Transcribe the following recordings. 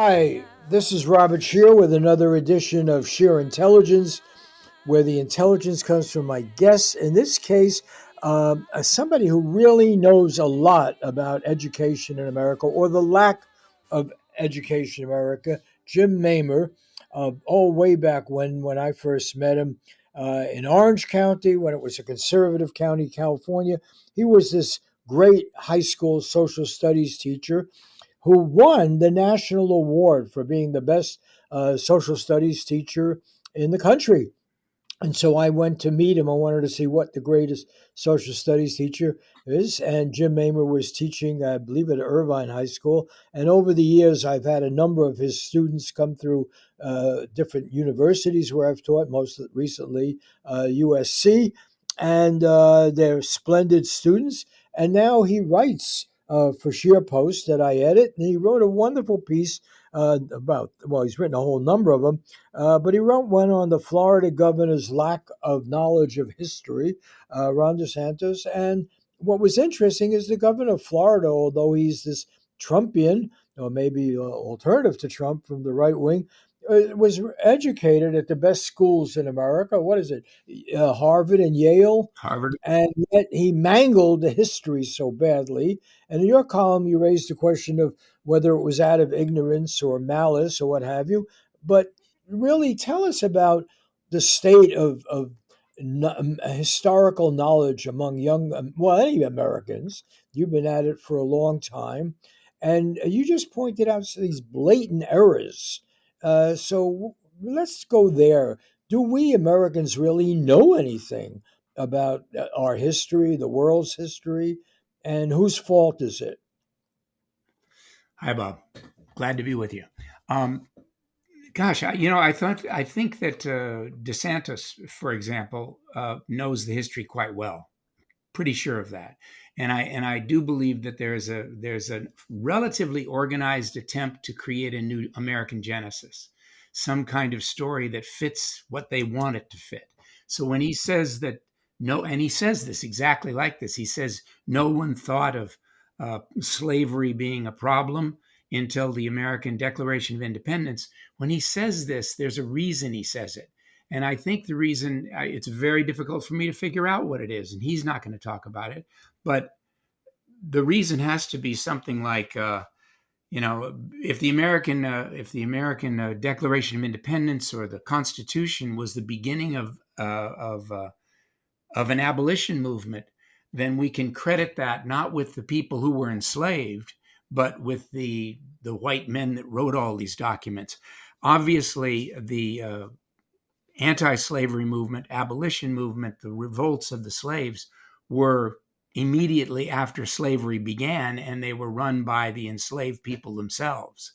Hi, this is Robert Scheer with another edition of Scheer Intelligence, where the intelligence comes from my guests. In this case, somebody who really knows a lot about education in America or the lack of education in America, Jim Mamer, all way back when I first met him in Orange County, when it was a conservative county, California. He was this great high school social studies teacher who won the national award for being the best social studies teacher in the country. And so I went to meet him. I wanted to see what the greatest social studies teacher is. And Jim Mamer was teaching, I believe, at Irvine High School. And over the years, I've had a number of his students come through different universities where I've taught, most recently USC. And they're splendid students. And now he writes for Scheer Post that I edit. And he wrote a wonderful piece about, well, he's written a whole number of them, but he wrote one on the Florida governor's lack of knowledge of history, Ron DeSantis. And what was interesting is the governor of Florida, although he's this Trumpian, or maybe alternative to Trump from the right wing, was educated at the best schools in America. What is it? Harvard and Yale. Harvard. And yet he mangled the history so badly. And in your column, you raised the question of whether it was out of ignorance or malice or what have you. But really, tell us about the state of historical knowledge among young, well, any Americans. You've been at it for a long time. And you just pointed out these blatant errors. So let's go there. Do we Americans really know anything about our history, the world's history, and whose fault is it? Hi, Bob. Glad to be with you. Um, I think that DeSantis, for example, knows the history quite well. Pretty sure of that, and I do believe that there's a relatively organized attempt to create a new American Genesis, some kind of story that fits what they want it to fit. So when he says that no, and he says this exactly like this, he says no one thought of slavery being a problem until the American Declaration of Independence. When he says this, there's a reason he says it. And I think the reason it's very difficult for me to figure out what it is, and he's not going to talk about it. But the reason has to be something like, if the American Declaration of Independence or the Constitution was the beginning of an abolition movement, then we can credit that not with the people who were enslaved, but with the white men that wrote all these documents. Obviously, the anti-slavery movement, abolition movement, the revolts of the slaves were immediately after slavery began, and they were run by the enslaved people themselves.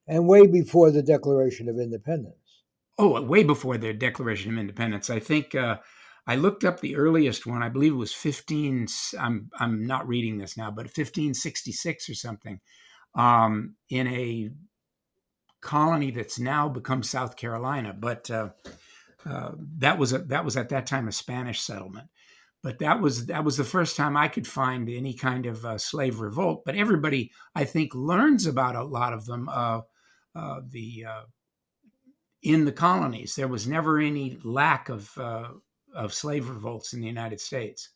And way before the Declaration of Independence. Oh, way before the Declaration of Independence. I think I looked up the earliest one. I believe it was 15. I'm not reading this now, but 1566 or something, in a colony that's now become South Carolina. But that was at that time a Spanish settlement. But that was the first time I could find any kind of slave revolt. But everybody, I think, learns about a lot of them. The In the colonies, there was never any lack of slave revolts in the United States.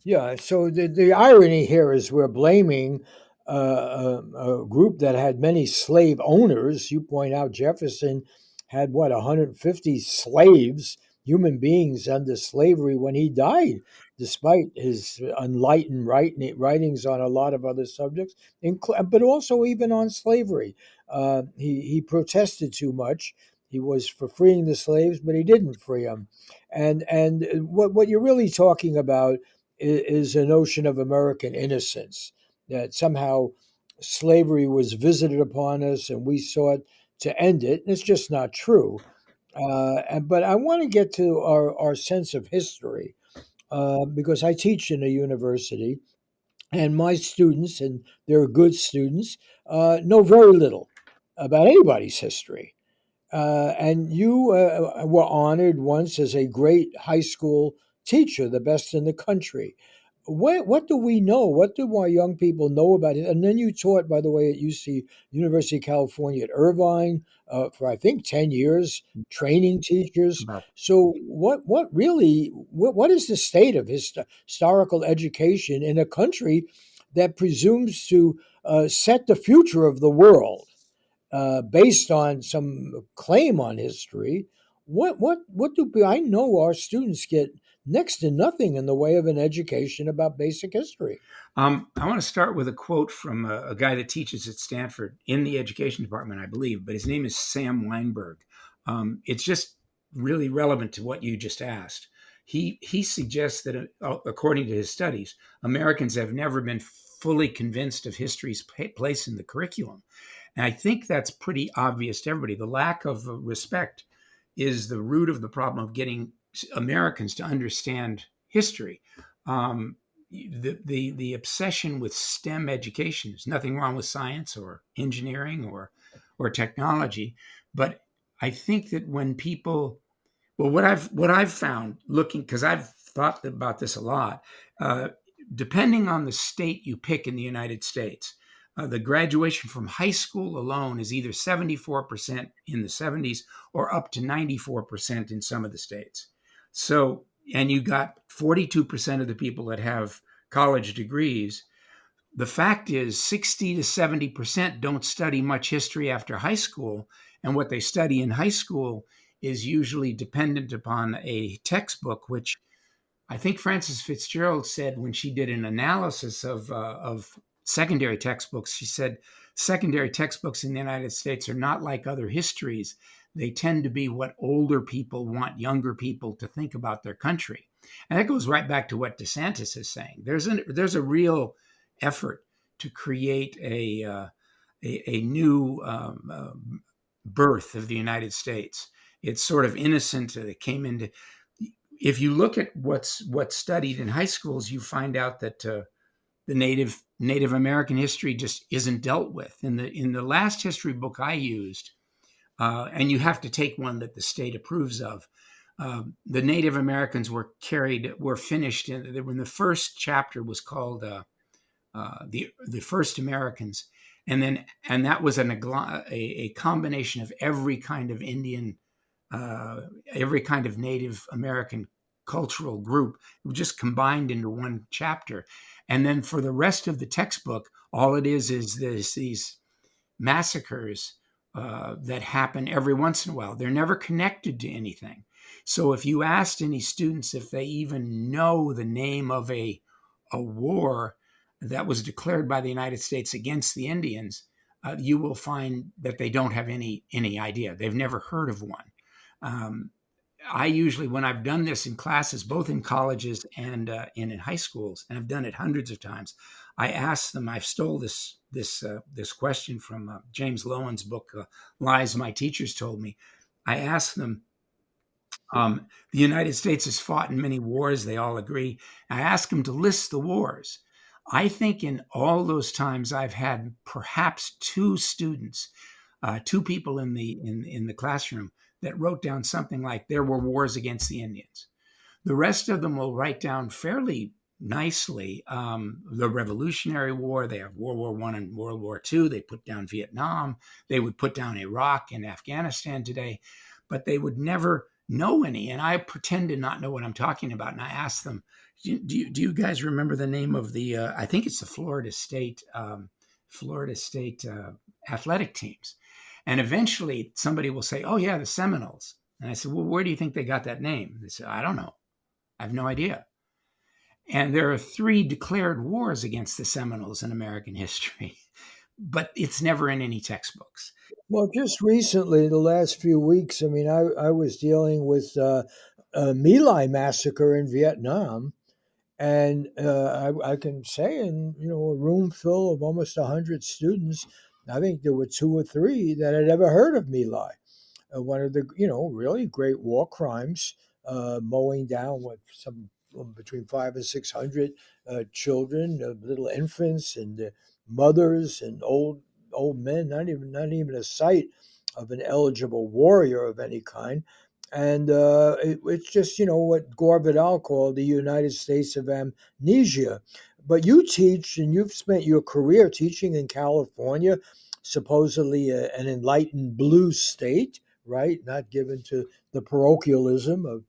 Yeah, so the irony here is we're blaming a group that had many slave owners. You point out Jefferson had what, 150 slaves, human beings under slavery when he died, despite his enlightened writings on a lot of other subjects, but also even on slavery. He protested too much. He was for freeing the slaves, but he didn't free them. And what you're really talking about is a notion of American innocence, that somehow slavery was visited upon us and we sought to end it. And it's just not true. But I want to get to our sense of history because I teach in a university, and my students, and they're good students, know very little about anybody's history. And you were honored once as a great high school teacher, the best in the country. what do we know? What do our young people know about it? And then you taught, by the way, at UC University of California at Irvine for I think 10 years, training teachers. About So what is the state of historical education in a country that presumes to set the future of the world based on some claim on history? What do I know our students get next to nothing in the way of an education about basic history? I want to start with a quote from a guy that teaches at Stanford in the education department, I believe, but his name is Sam Weinberg. It's just really relevant to what you just asked. He suggests that, according to his studies, Americans have never been fully convinced of history's place in the curriculum. And I think that's pretty obvious to everybody. The lack of respect is the root of the problem of getting Americans to understand history. The obsession with STEM education. There's nothing wrong with science or engineering or technology, but I think that when people, well, what I've found looking, because I've thought about this a lot, uh, depending on the state you pick in the United States, the graduation from high school alone is either 74% in the 70s or up to 94% in some of the states. So, and you got 42% of the people that have college degrees. The fact is 60 to 70% don't study much history after high school. And what they study in high school is usually dependent upon a textbook, which I think Frances Fitzgerald said when she did an analysis of secondary textbooks. She said secondary textbooks in the United States are not like other histories. They tend to be what older people want younger people to think about their country. And that goes right back to what DeSantis is saying. There's a real effort to create a new birth of the United States. It's sort of innocent. It came into, if you look at what's studied in high schools, you find out that the Native American history just isn't dealt with. In the last history book I used, and you have to take one that the state approves of. The Native Americans were finished when the first chapter was called the first Americans, and that was a combination of every kind of Indian, every kind of Native American cultural group, just combined into one chapter. And then for the rest of the textbook, all it is these massacres that happen every once in a while. They're never connected to anything. So if you asked any students if they even know the name of a war that was declared by the United States against the Indians, you will find that they don't have any idea. They've never heard of one. Um, I usually, when I've done this in classes, both in colleges and in high schools, and I've done it hundreds of times, I ask them. I've stole this question from James Lowen's book, "Lies My Teachers Told Me." I ask them. The United States has fought in many wars. They all agree. I ask them to list the wars. I think in all those times, I've had perhaps two students, two people in the classroom that wrote down something like there were wars against the Indians. The rest of them will write down fairly nicely the Revolutionary War. They have World War I and World War II. They put down Vietnam. They would put down Iraq and Afghanistan today, but they would never know any. And I pretend to not know what I'm talking about. And I ask them, do you guys remember the name of I think it's the Florida State athletic teams? And eventually somebody will say, oh, yeah, the Seminoles. And I said, well, where do you think they got that name? They said, I don't know. I have no idea. And there are 3 declared wars against the Seminoles in American history, but it's never in any textbooks. Well, just recently, the last few weeks, I mean, I was dealing with a My Lai massacre in Vietnam, and I can say, in a room full of almost 100 students, I think there were 2 or 3 that had ever heard of My Lai, one of the really great war crimes, mowing down what some between 500 and 600 children, little infants, and mothers and old men. Not even a sight of an eligible warrior of any kind. And it's just, what Gore Vidal called the United States of Amnesia. But you teach, and you've spent your career teaching in California, supposedly an enlightened blue state, right? Not given to the parochialism of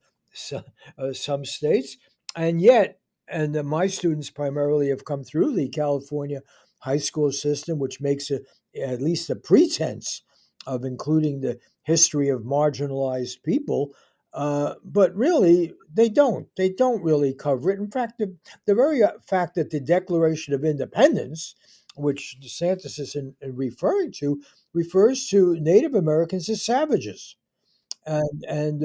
some states. And yet, my students primarily have come through the California high school system, which makes at least a pretense of including the history of marginalized people. But really, they don't. They don't really cover it. In fact, the very fact that the Declaration of Independence, which DeSantis is referring to, refers to Native Americans as savages, and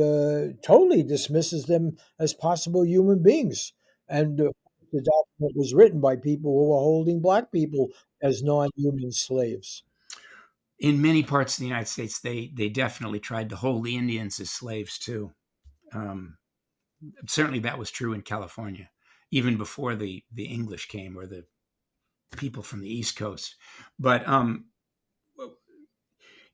totally dismisses them as possible human beings. And the document was written by people who were holding black people as non-human slaves. In many parts of the United States, they definitely tried to hold the Indians as slaves too. Um, Certainly, that was true in California, even before the English came or the people from the East Coast. But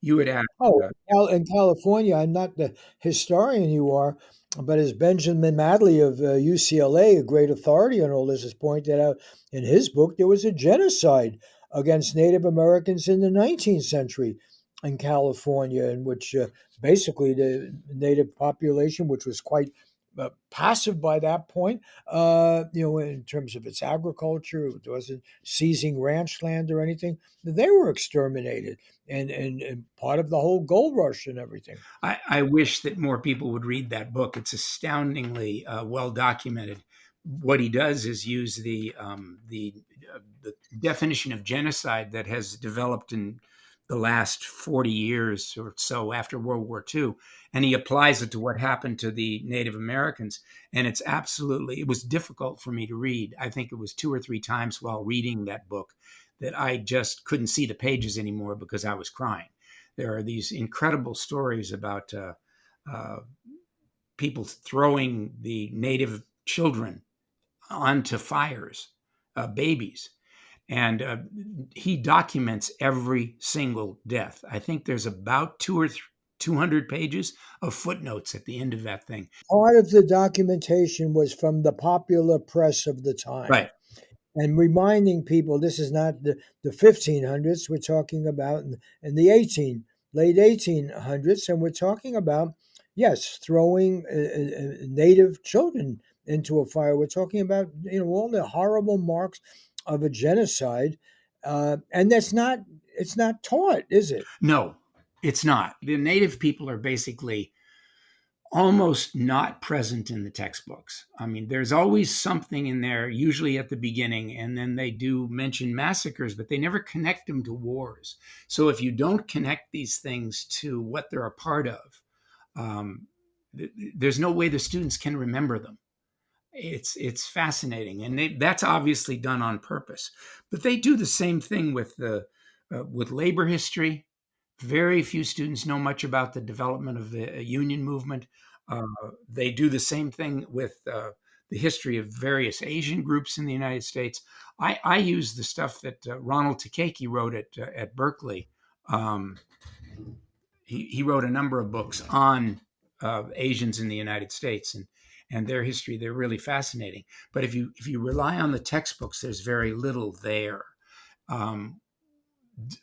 you would ask, Oh, in California, I'm not the historian you are, but as Benjamin Madley of UCLA, a great authority on all this, has pointed out in his book, there was a genocide against Native Americans in the 19th century in California, in which basically the native population, which was quite passive by that point, in terms of its agriculture, it wasn't seizing ranch land or anything. They were exterminated and part of the whole gold rush and everything. I wish that more people would read that book. It's astoundingly well documented. What he does is use the definition of genocide that has developed in the last 40 years or so after World War II, and he applies it to what happened to the Native Americans. And it was difficult for me to read. I think it was 2 or 3 times while reading that book that I just couldn't see the pages anymore because I was crying. There are these incredible stories about uh, people throwing the native children onto fires, babies. And he documents every single death. I think there's about 200 pages of footnotes at the end of that thing. Part of the documentation was from the popular press of the time Right. and reminding people this is not the 1500s. We're talking about in the late 1800s, and we're talking about, yes, throwing native children into a fire. We're talking about all the horrible marks of a genocide, and it's not taught, is it? No, it's not. The native people are basically almost not present in the textbooks. I mean, there's always something in there, usually at the beginning, and then they do mention massacres, but they never connect them to wars. So if you don't connect these things to what they're a part of, um, there's no way the students can remember them. It's fascinating, and that's obviously done on purpose. But they do the same thing with labor history. Very few students know much about the development of the union movement. Uh, they do the same thing with the history of various Asian groups in the United States. I use the stuff that Ronald Takeki wrote at Berkeley. Um, he wrote a number of books on Asians in the United States and their history. They're really fascinating. But if you rely on the textbooks, there's very little there. Um,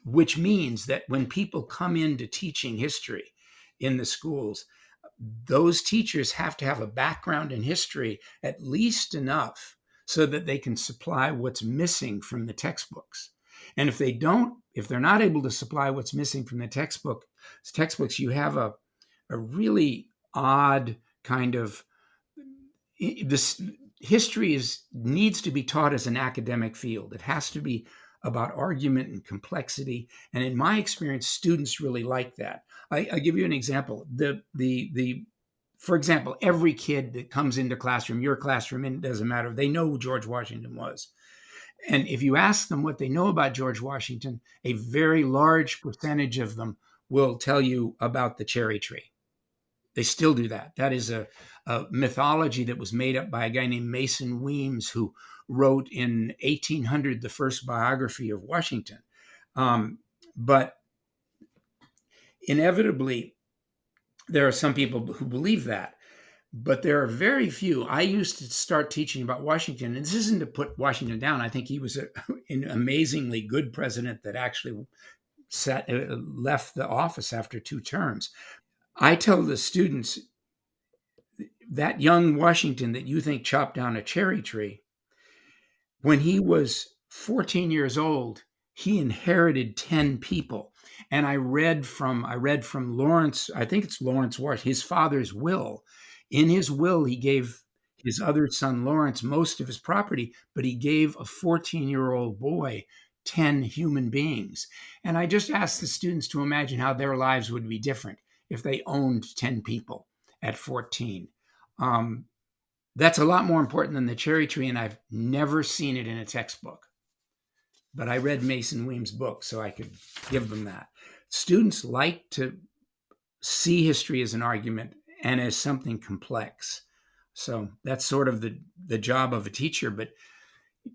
which means that when people come into teaching history in the schools, those teachers have to have a background in history, at least enough so that they can supply what's missing from the textbooks. And if they don't, if they're not able to supply what's missing from the textbooks, you have a really odd kind of this history needs to be taught as an academic field. It has to be about argument and complexity. And in my experience, students really like that. I give you an example. For example, every kid that comes into classroom, your classroom, and it doesn't matter, they know who George Washington was. And if you ask them what they know about George Washington, a very large percentage of them will tell you about the cherry tree. They still do that. That is a mythology that was made up by a guy named Mason Weems, who wrote in 1800 the first biography of Washington. But inevitably, There are some people who believe that, but there are very few. I used to start teaching about Washington, and this isn't to put Washington down. I think he was an amazingly good president that actually left the office after 2 terms. I tell the students that young Washington that you think chopped down a cherry tree, when he was 14 years old, he inherited 10 people. And I read from Lawrence, I think it's Lawrence Wash, his father's will. In his will, he gave his other son Lawrence most of his property, but he gave a 14-year-old boy 10 human beings. And I just asked the students to imagine how their lives would be different if they owned 10 people at 14. Um, that's a lot more important than the cherry tree, and I've never seen it in a textbook. But I read Mason Weems' book, so I could give them that. Students like to see history as an argument and as something complex. So that's sort of the job of a teacher. But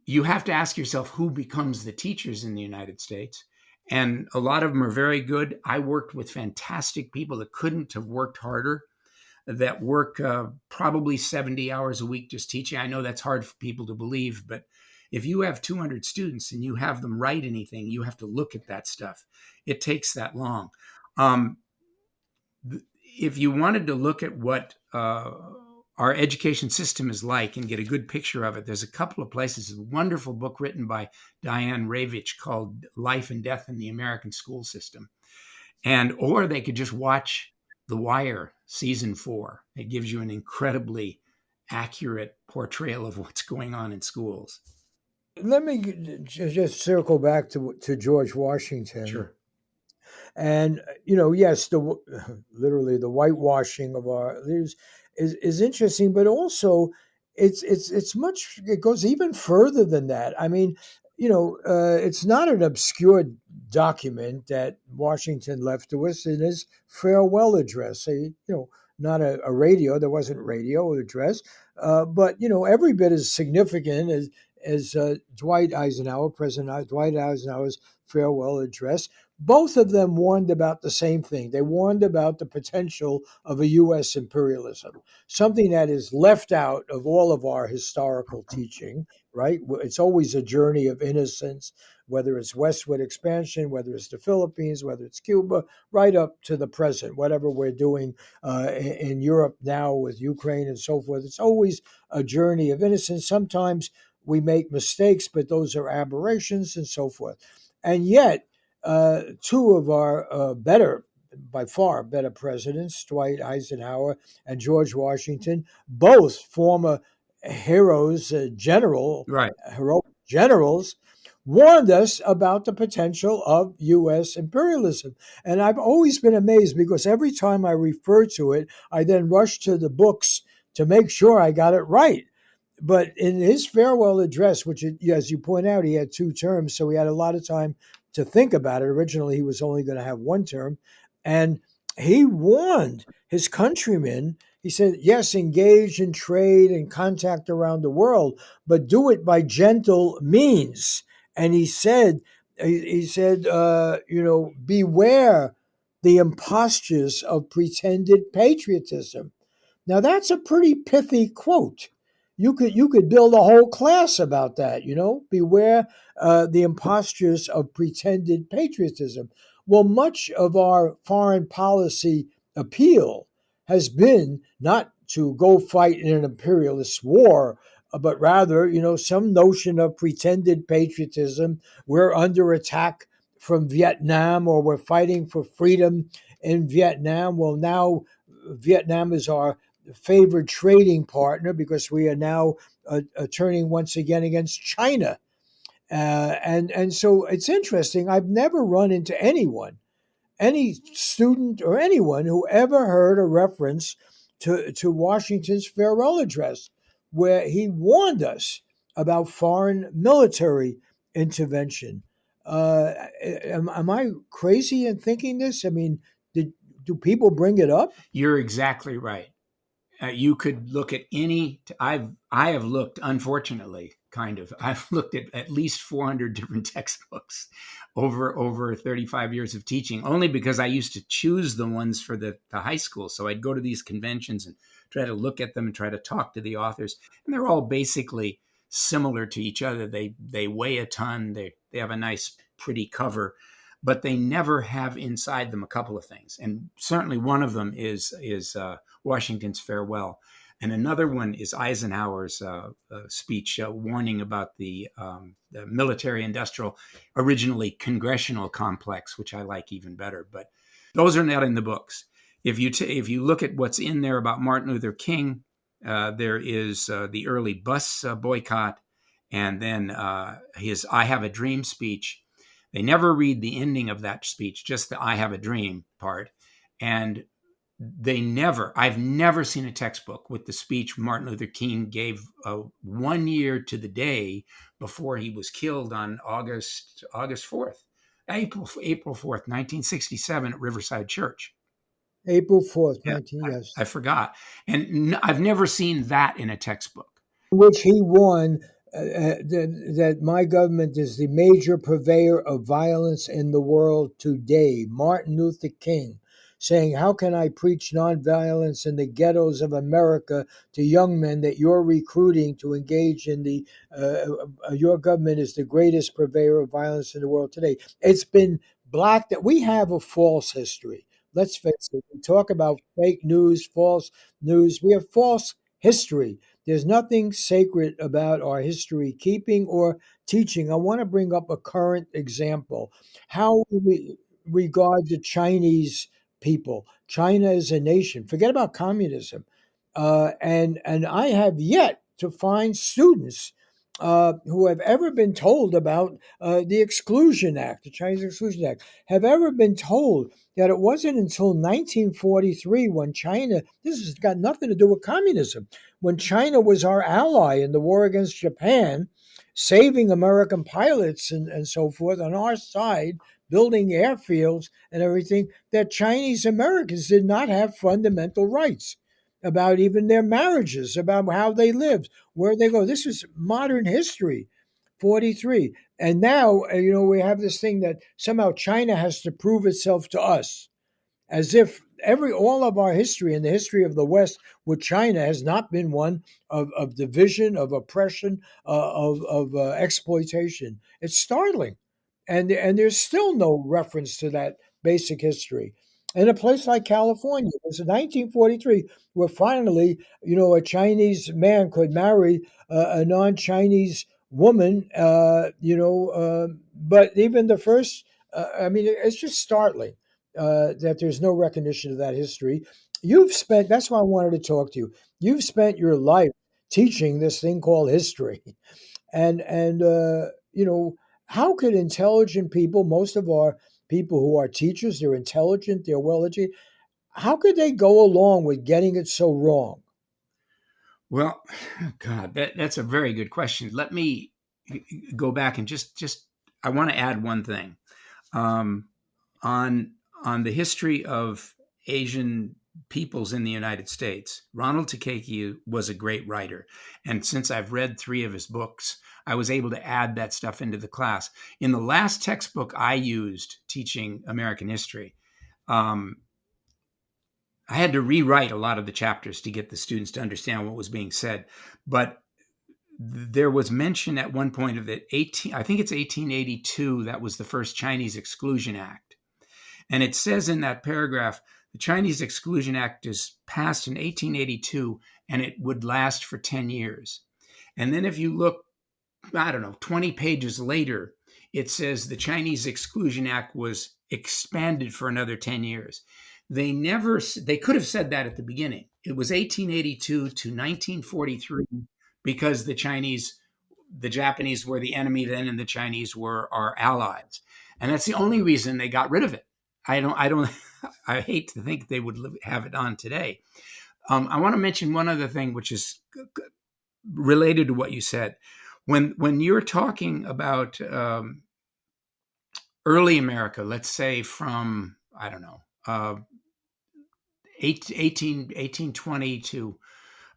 you have to ask yourself who becomes the teachers in the United States. And a lot of them are very good. I worked with fantastic people that couldn't have worked harder, that work probably 70 hours a week just teaching. I know that's hard for people to believe, but if you have 200 students and you have them write anything, you have to look at that stuff. It takes that long. Um, if you wanted to look at what our education system is like and get a good picture of it, there's a couple of places. A wonderful book written by Diane Ravitch called Life and Death in the American School System. Or they could just watch The Wire season 4. It gives you an incredibly accurate portrayal of what's going on in schools. Let me just circle back to George Washington. Sure. And yes, the literally the whitewashing of our leaders is interesting, but also it goes even further than that. I mean, it's not an obscure document that Washington left to us in his farewell address. Not a radio. There wasn't radio address, but every bit as significant as Dwight Eisenhower, President Dwight Eisenhower's farewell address. Both of them warned about the same thing. They warned about the potential of a U.S. imperialism, something that is left out of all of our historical teaching, right? It's always a journey of innocence, whether it's westward expansion, whether it's the Philippines, whether it's Cuba, right up to the present, whatever we're doing in Europe now with Ukraine and so forth. It's always a journey of innocence. Sometimes we make mistakes, but those are aberrations and so forth. And yet, two of our by far better presidents, Dwight Eisenhower and George Washington, both former heroes, Right. heroic generals, warned us about the potential of U.S. imperialism. And I've always been amazed because every time I refer to it, I then rush to the books to make sure I got it right. But in his farewell address, which, as you point out, he had 2 terms, so he had a lot of time to think about it. Originally, he was only going to have 1 term. And he warned his countrymen. He said, yes, engage in trade and contact around the world, but do it by gentle means. And he said, beware the impostures of pretended patriotism. Now that's a pretty pithy quote. You could build a whole class about that. Beware the impostures of pretended patriotism. Well, much of our foreign policy appeal has been not to go fight in an imperialist war, but rather, some notion of pretended patriotism. We're under attack from Vietnam, or we're fighting for freedom in Vietnam. Well, now Vietnam is our favored trading partner because we are now turning once again against China. And so it's interesting. I've never run into any student or anyone who ever heard a reference to Washington's farewell address, where he warned us about foreign military intervention. Am I crazy in thinking this? I mean, do people bring it up? You're exactly right. You could look at any. I have looked, unfortunately, kind of. I've looked at least 400 different textbooks over 35 years of teaching, only because I used to choose the ones for the high school. So I'd go to these conventions and try to look at them and try to talk to the authors. And they're all basically similar to each other. They weigh a ton. They have a nice, pretty cover, but they never have inside them a couple of things. And certainly one of them is Washington's farewell. And another one is Eisenhower's speech warning about the military-industrial, originally congressional complex, which I like even better. But those are not in the books. If you look at what's in there about Martin Luther King, there is the early bus boycott, and then his "I Have a Dream" speech. They never read the ending of that speech, just the "I have a dream" part, and I've never seen a textbook with the speech Martin Luther King gave 1 year to the day before he was killed on August 4th, April 4th, 1967 at Riverside Church. April 4th, Yeah, 19, yes. I forgot. And I've never seen that in a textbook. Which he warned that my government is the major purveyor of violence in the world today. Martin Luther King saying, how can I preach nonviolence in the ghettos of America to young men that you're recruiting to engage in your government is the greatest purveyor of violence in the world today. It's been black that we have a false history. Let's face it. We talk about fake news, false news. We have false history. There's nothing sacred about our history keeping or teaching. I want to bring up a current example. How we regard the Chinese people. China is a nation. Forget about communism. And I have yet to find students who have ever been told about the Exclusion Act, the Chinese Exclusion Act, have ever been told that it wasn't until 1943 when China, this has got nothing to do with communism, when China was our ally in the war against Japan, saving American pilots and so forth on our side, building airfields and everything, that Chinese Americans did not have fundamental rights about even their marriages, about how they lived, where they go. This is modern history, 43. And now, we have this thing that somehow China has to prove itself to us, as if all of our history and the history of the West with China has not been one of division, of oppression, of exploitation. It's startling. And there's still no reference to that basic history. In a place like California, it was in 1943 where finally, a Chinese man could marry a non-Chinese woman, but even the first, it's just startling that there's no recognition of that history. That's why I wanted to talk to you. You've spent your life teaching this thing called history. And how could intelligent people, most of our people who are teachers, they're intelligent, they're well educated, how could they go along with getting it so wrong? Well, God, that's a very good question. Let me go back and just I want to add one thing on the history of Asian peoples in the United States. Ronald Takeki was a great writer, and since I've read 3 of his books, I was able to add that stuff into the class. In the last textbook I used teaching American history, I had to rewrite a lot of the chapters to get the students to understand what was being said. But there was mention at one point of it, I think it's 1882, that was the first Chinese Exclusion Act. And it says in that paragraph, the Chinese Exclusion Act is passed in 1882 and it would last for 10 years. And then if you look, 20 pages later, it says the Chinese Exclusion Act was expanded for another 10 years. They could have said that at the beginning. It was 1882 to 1943 because the Japanese were the enemy then, and the Chinese were our allies. And that's the only reason they got rid of it. I hate to think they would have it on today. I want to mention one other thing, which is related to what you said. When you're talking about early America, let's say from, 1820 to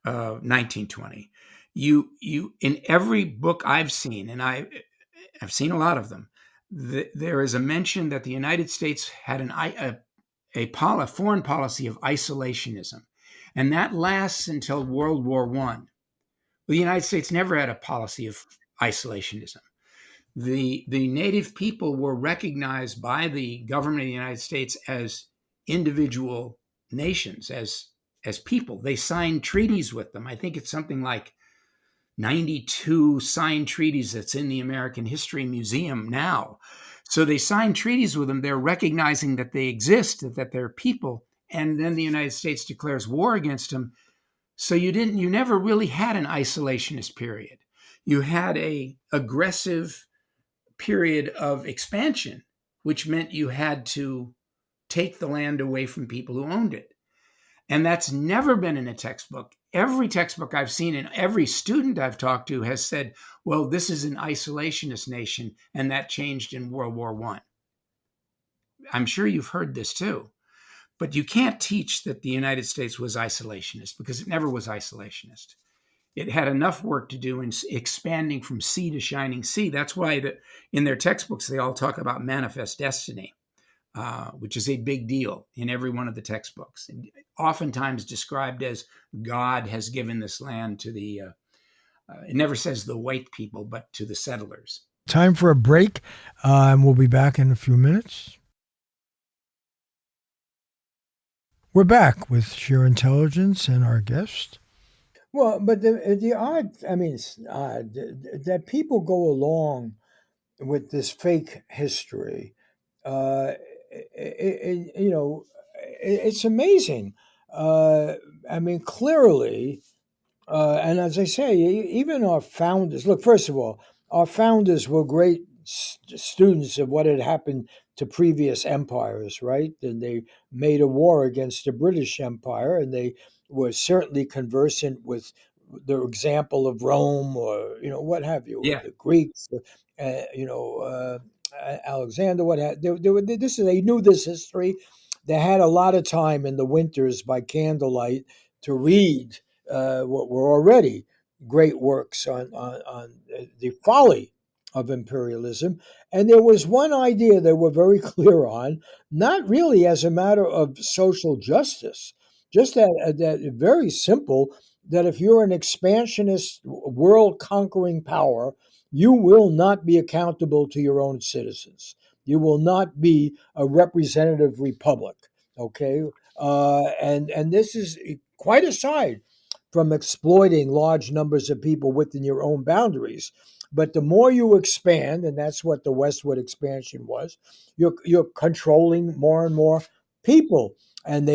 1920, You in every book I've seen, and I've seen a lot of them, there is a mention that the United States had a foreign policy of isolationism, and that lasts until World War One. The United States never had a policy of isolationism. The native people were recognized by the government of the United States as individual nations, as people. They signed treaties with them. I think it's something like 92 signed treaties that's in the American History Museum now. So they signed treaties with them. They're recognizing that they exist, that they're people. And then the United States declares war against them. So you never really had an isolationist period. You had a aggressive period of expansion, which meant you had to take the land away from people who owned it. And that's never been in a textbook. Every textbook I've seen and every student I've talked to has said, well, this is an isolationist nation, and that changed in World War One. I'm sure you've heard this too. But you can't teach that the United States was isolationist, because it never was isolationist. It had enough work to do in expanding from sea to shining sea. That's why in their textbooks, they all talk about manifest destiny, which is a big deal in every one of the textbooks. And oftentimes described as God has given this land to it never says the white people, but to the settlers. Time for a break, and we'll be back in a few minutes. We're back with Scheer Intelligence and our guest. Well, but the odd, I mean, it's odd that people go along with this fake history. Uh, it's amazing. I mean, clearly, and as I say, even our founders, look, first of all, our founders were great students of what had happened to previous empires, right? And they made a war against the British Empire, and they were certainly conversant with the example of Rome, or, what have you, or Yeah. the Greeks, Alexander, what have they knew this history. They had a lot of time in the winters by candlelight to read what were already great works on the folly of imperialism. And there was one idea they were very clear on, not really as a matter of social justice, just that very simple, that if you're an expansionist, world conquering power, you will not be accountable to your own citizens. You will not be a representative republic. Okay. And this is quite aside from exploiting large numbers of people within your own boundaries. But the more you expand, and that's what the westward expansion was, you're controlling more and more people. And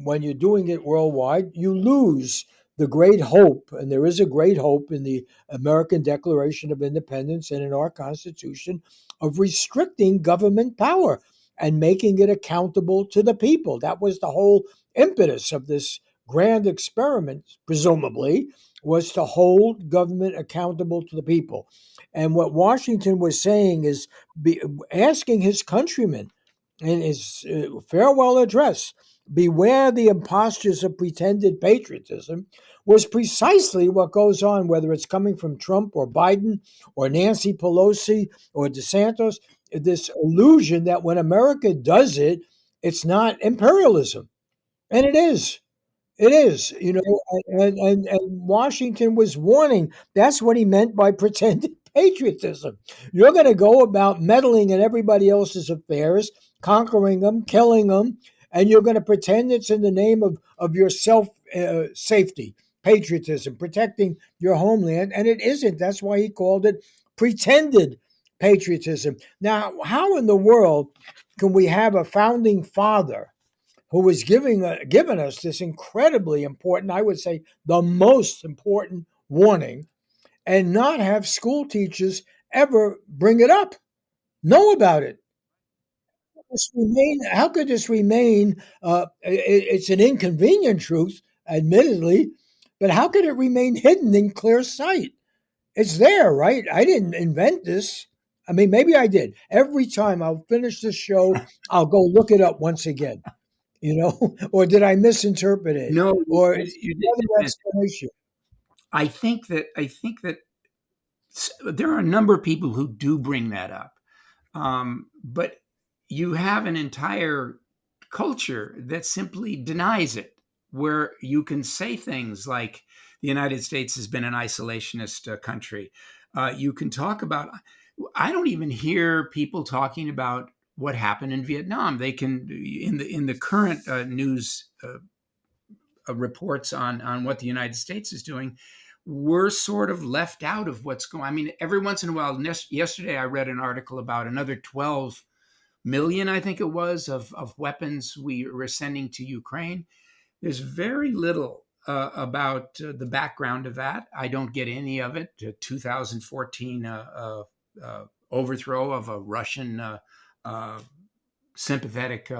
when you're doing it worldwide, you lose the great hope, and there is a great hope in the American Declaration of Independence and in our Constitution, of restricting government power and making it accountable to the people. That was the whole impetus of this grand experiment, presumably, was to hold government accountable to the people. And what Washington was saying is asking his countrymen in his farewell address, beware the impostures of pretended patriotism, was precisely what goes on, whether it's coming from Trump or Biden or Nancy Pelosi or DeSantis, this illusion that when America does it, it's not imperialism. And it is. It is, and Washington was warning. That's what he meant by pretended patriotism. You're going to go about meddling in everybody else's affairs, conquering them, killing them, and you're going to pretend it's in the name of your self safety, patriotism, protecting your homeland, and it isn't. That's why he called it pretended patriotism. Now, how in the world can we have a founding father who was given us this incredibly important, I would say the most important warning, and not have school teachers ever bring it up, know about it? How could this remain? It's an inconvenient truth, admittedly, but how could it remain hidden in clear sight? It's there, right? I didn't invent this. I mean, maybe I did. Every time I'll finish the show, I'll go look it up once again. Or did I misinterpret it? No, Or is you there didn't another miss it. explanation? I think that there are a number of people who do bring that up, but you have an entire culture that simply denies it, where you can say things like the United States has been an isolationist country. You can talk about, I don't even hear people talking about what happened in Vietnam. They can, in the current news reports on what the United States is doing, we're sort of left out of what's going. I mean, every once in a while. Yesterday, I read an article about another 12 million, I think it was, of weapons we were sending to Ukraine. There's very little about the background of that. I don't get any of it. 2014 overthrow of a Russian sympathetic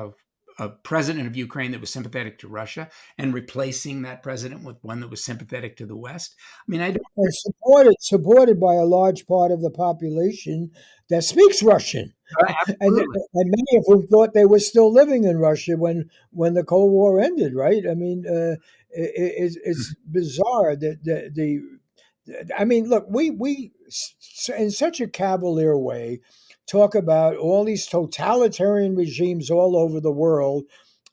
a president of Ukraine that was sympathetic to Russia, and replacing that president with one that was sympathetic to the West. I mean, I don't. And supported by a large part of the population that speaks Russian, Absolutely. and many of whom thought they were still living in Russia when the Cold War ended. Right? I mean, it's bizarre that the I mean, look, we in such a cavalier way talk about all these totalitarian regimes all over the world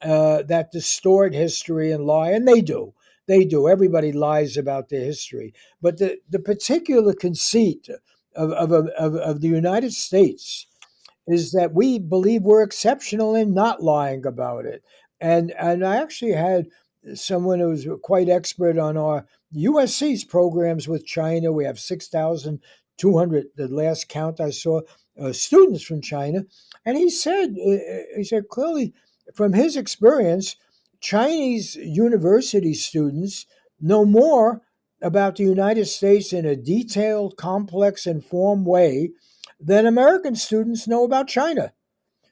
that distort history and lie, and they do. They do. Everybody lies about their history, but the particular conceit of the United States is that we believe we're exceptional in not lying about it. And I actually had someone who was quite expert on our USC's programs with China. We have 6,200, the last count I saw, students from China. And he said clearly from his experience, Chinese university students know more about the United States in a detailed, complex, informed way than American students know about China.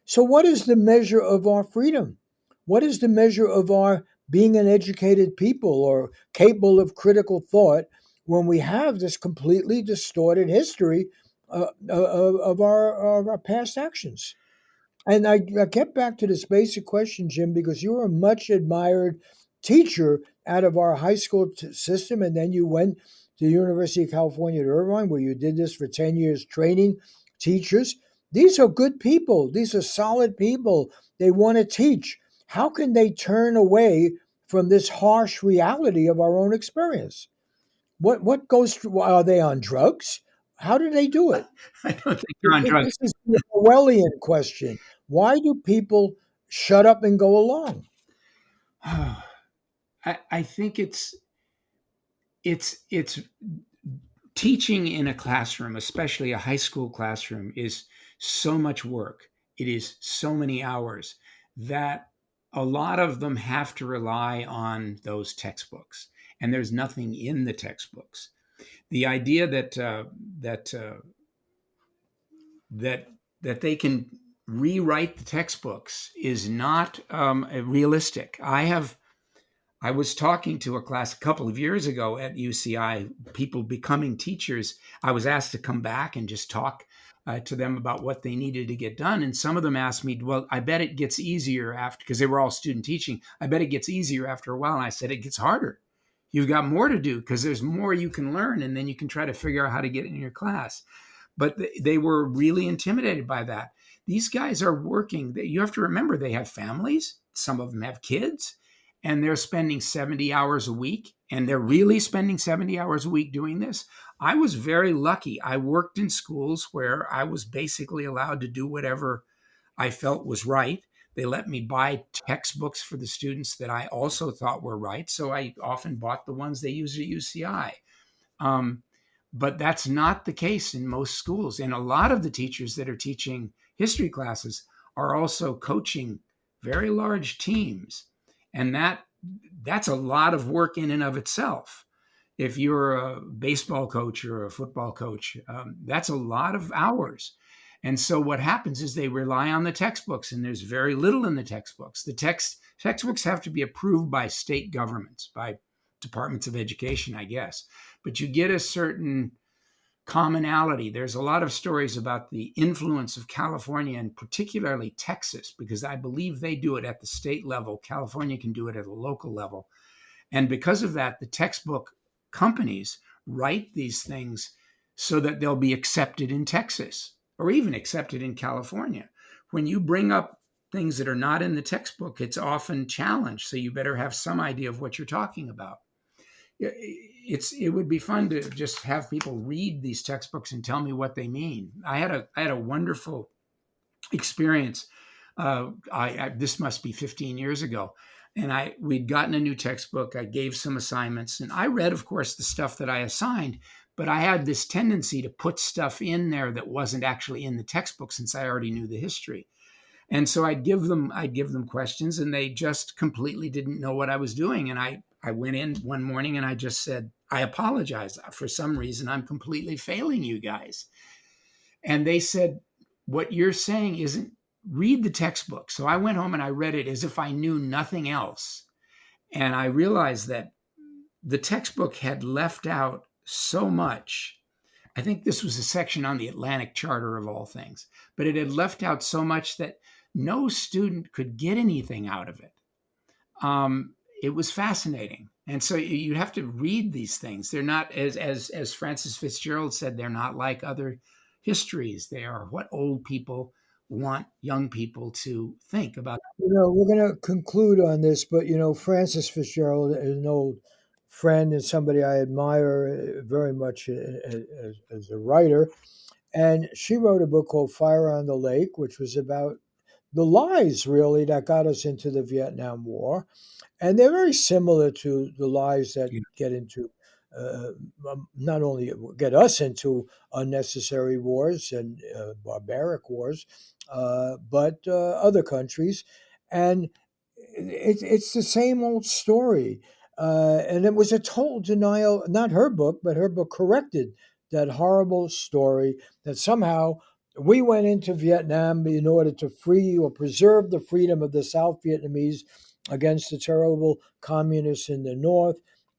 So, what is the measure of our freedom? What is the measure of our being an educated people or capable of critical thought when we have this completely distorted history of our past actions? And I get back to this basic question, Jim, because you were a much admired teacher out of our high school system, and then you went to the University of California at Irvine, where you did this for 10 years, training teachers. These are good people. These are solid people. They want to teach. How can they turn away from this harsh reality of our own experience? What goes through? Are they on drugs? How do they do it? I don't think they're on drugs. This is the Orwellian question. Why do people shut up and go along? I think it's teaching in a classroom, especially a high school classroom, is so much work. It is so many hours that a lot of them have to rely on those textbooks, and there's nothing in the textbooks. The idea that they can rewrite the textbooks is not realistic. I was talking to a class a couple of years ago at UCI, people becoming teachers. I was asked to come back and just talk to them about what they needed to get done. And some of them asked me, well, I bet it gets easier after, because they were all student teaching. I bet it gets easier after a while. And I said, it gets harder. You've got more to do because there's more you can learn. And then you can try to figure out how to get in your class. But they were really intimidated by that. These guys are working. You have to remember, they have families. Some of them have kids. And they're spending 70 hours a week, and they're really spending 70 hours a week doing this. I was very lucky. I worked in schools where I was basically allowed to do whatever I felt was right. They let me buy textbooks for the students that I also thought were right. So I often bought the ones they use at UCI. But that's not the case in most schools. And a lot of the teachers that are teaching history classes are also coaching very large teams. And that's a lot of work in and of itself. If you're a baseball coach or a football coach, that's a lot of hours. And so what happens is they rely on the textbooks, and there's very little in the textbooks. The textbooks have to be approved by state governments, by departments of education, I guess. But you get a certain commonality. There's a lot of stories about the influence of California and particularly Texas, because I believe they do it at the state level. California can do it at a local level. And because of that, the textbook companies write these things so that they'll be accepted in Texas or even accepted in California. When you bring up things that are not in the textbook, it's often challenged. So you better have some idea of what you're talking about. It would be fun to just have people read these textbooks and tell me what they mean. I had a wonderful experience. This must be 15 years ago, and we'd gotten a new textbook. I gave some assignments, and I read, of course, the stuff that I assigned. But I had this tendency to put stuff in there that wasn't actually in the textbook, since I already knew the history. And so I'd give them questions, and they just completely didn't know what I was doing. And I went in one morning and I just said, I apologize. For some reason, I'm completely failing you guys. And they said, what you're saying isn't, read the textbook. So I went home and I read it as if I knew nothing else. And I realized that the textbook had left out so much. I think this was a section on the Atlantic Charter of all things, but it had left out so much that no student could get anything out of it. It was fascinating. And so you have to read these things. They're not, as Francis Fitzgerald said, they're not like other histories. They are what old people want young people to think about. We're going to conclude on this, but Francis Fitzgerald is an old friend and somebody I admire very much as a writer. And she wrote a book called Fire on the Lake, which was about the lies, really, that got us into the Vietnam War. And they're very similar to the lies that get into, not only get us into unnecessary wars and barbaric wars, but other countries. And it's the same old story. And it was a total denial, not her book, but her book corrected that horrible story that somehow we went into Vietnam in order to free or preserve the freedom of the South Vietnamese against the terrible communists in the North.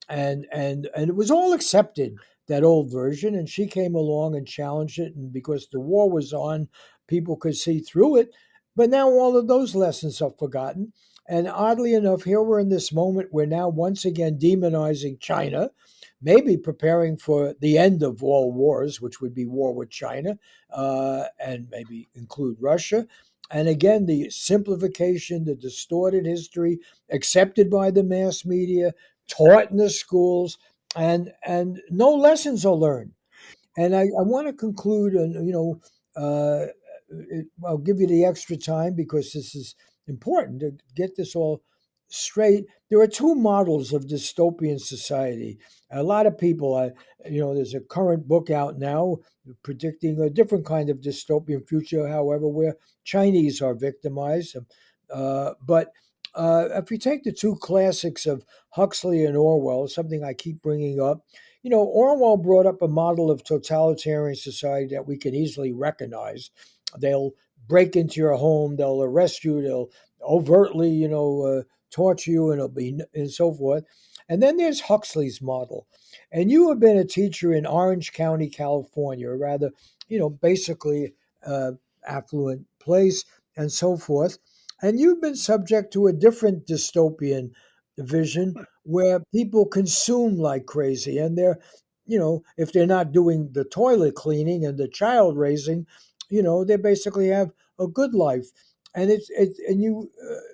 And it was all accepted, that old version. And she came along and challenged it. And because the war was on, people could see through it. But now all of those lessons are forgotten. And oddly enough, here we're in this moment where now once again demonizing China, maybe preparing for the end of all wars, which would be war with China, and maybe include Russia. And again, the simplification, the distorted history accepted by the mass media, taught in the schools, and no lessons are learned. And I want to conclude, and I'll give you the extra time because this is important to get this all straight. There are two models of dystopian society. A lot of people, there's a current book out now predicting a different kind of dystopian future, however, where Chinese are victimized. But if you take the two classics of Huxley and Orwell, something I keep bringing up, Orwell brought up a model of totalitarian society that we can easily recognize. They'll break into your home, they'll arrest you, they'll overtly, torture you, and it'll be and so forth. And then there's Huxley's model. And you have been a teacher in Orange County, California, a rather, basically affluent place and so forth. And you've been subject to a different dystopian vision where people consume like crazy, and they're, if they're not doing the toilet cleaning and the child raising, they basically have a good life. And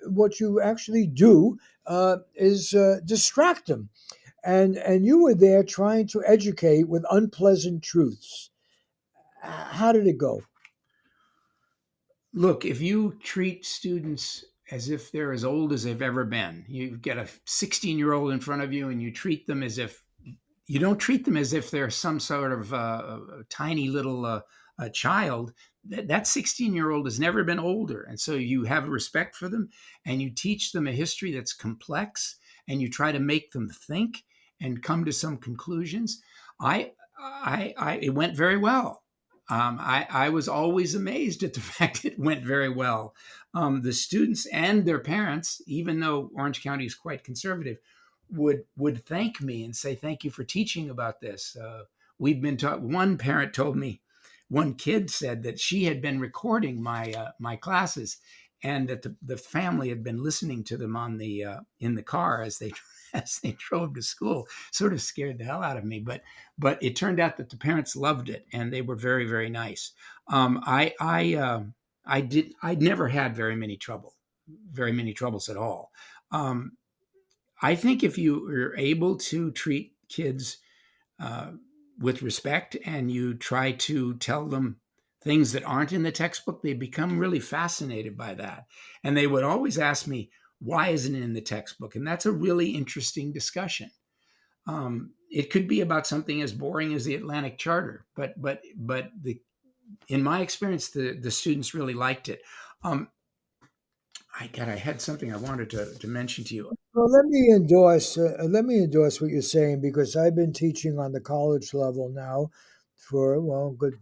what you actually do is distract them. And you were there trying to educate with unpleasant truths. How did it go? Look, if you treat students as if they're as old as they've ever been, you get a 16-year-old in front of you and you treat them as if you don't treat them as if they're some sort of tiny little child. That 16-year-old has never been older. And so you have respect for them and you teach them a history that's complex and you try to make them think and come to some conclusions. It went very well. I was always amazed at the fact it went very well. The students and their parents, even though Orange County is quite conservative, would thank me and say, thank you for teaching about this. We've been taught. One parent told me, one kid said that she had been recording my classes, and that the family had been listening to them on the in the car as they as they drove to school. Sort of scared the hell out of me, but it turned out that the parents loved it and they were very, very nice. I'd never had very many troubles at all. Um, I think if you are able to treat kids uh, with respect and you try to tell them things that aren't in the textbook, they become really fascinated by that. And they would always ask me, why isn't it in the textbook? And that's a really interesting discussion. It could be about something as boring as the Atlantic Charter, but in my experience, the students really liked it. Um, I had something I wanted to mention to you. Well, let me endorse what you're saying because I've been teaching on the college level now for well, good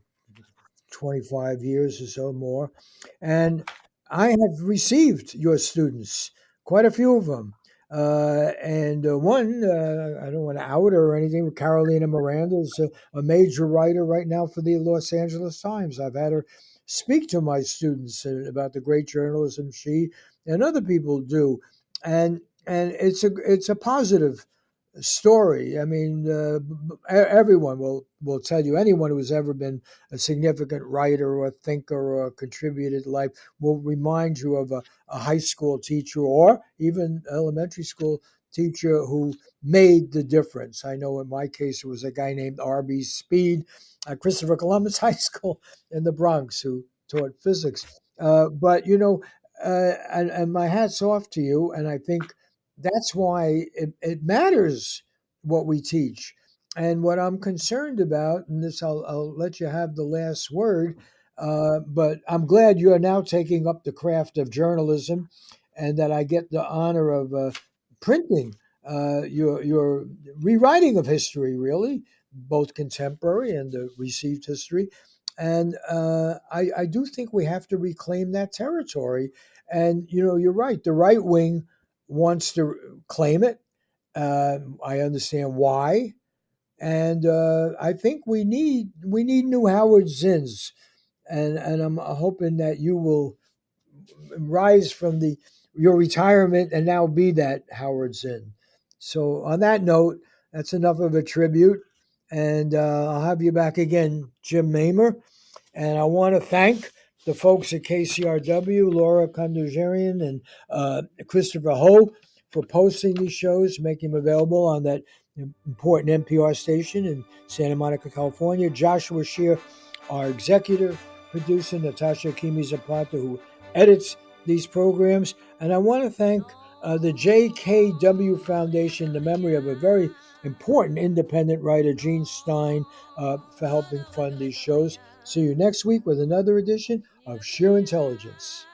25 years or so more. And I have received your students, quite a few of them. And one, I don't want to out her or anything, but Carolina Miranda is a major writer right now for the Los Angeles Times. I've had her speak to my students about the great journalism she and other people do. And it's a positive story. I mean, everyone will tell you. Anyone who's ever been a significant writer or thinker or contributed life will remind you of a high school teacher or even elementary school teacher who made the difference. I know in my case it was a guy named R.B. Speed at Christopher Columbus High School in the Bronx who taught physics. But and my hat's off to you. And I think that's why it matters what we teach. And what I'm concerned about, and this I'll let you have the last word, but I'm glad you're now taking up the craft of journalism and that I get the honor of printing your rewriting of history, really, both contemporary and the received history. And I do think we have to reclaim that territory. And, you're right. The right wing wants to claim it. I understand why, and I think we need new Howard Zinns, and I'm hoping that you will rise from the your retirement and now be that Howard Zinn. So on that note, that's enough of a tribute, and I'll have you back again, Jim Mamer. And I want to thank the folks at KCRW, Laura Kondojarian and Christopher Ho, for posting these shows, making them available on that important NPR station in Santa Monica, California. Joshua Scheer, our executive producer, Natasha Kimi Zapata, who edits these programs. And I want to thank the JKW Foundation, the memory of a very important independent writer, Gene Stein, for helping fund these shows. See you next week with another edition of Scheer Intelligence.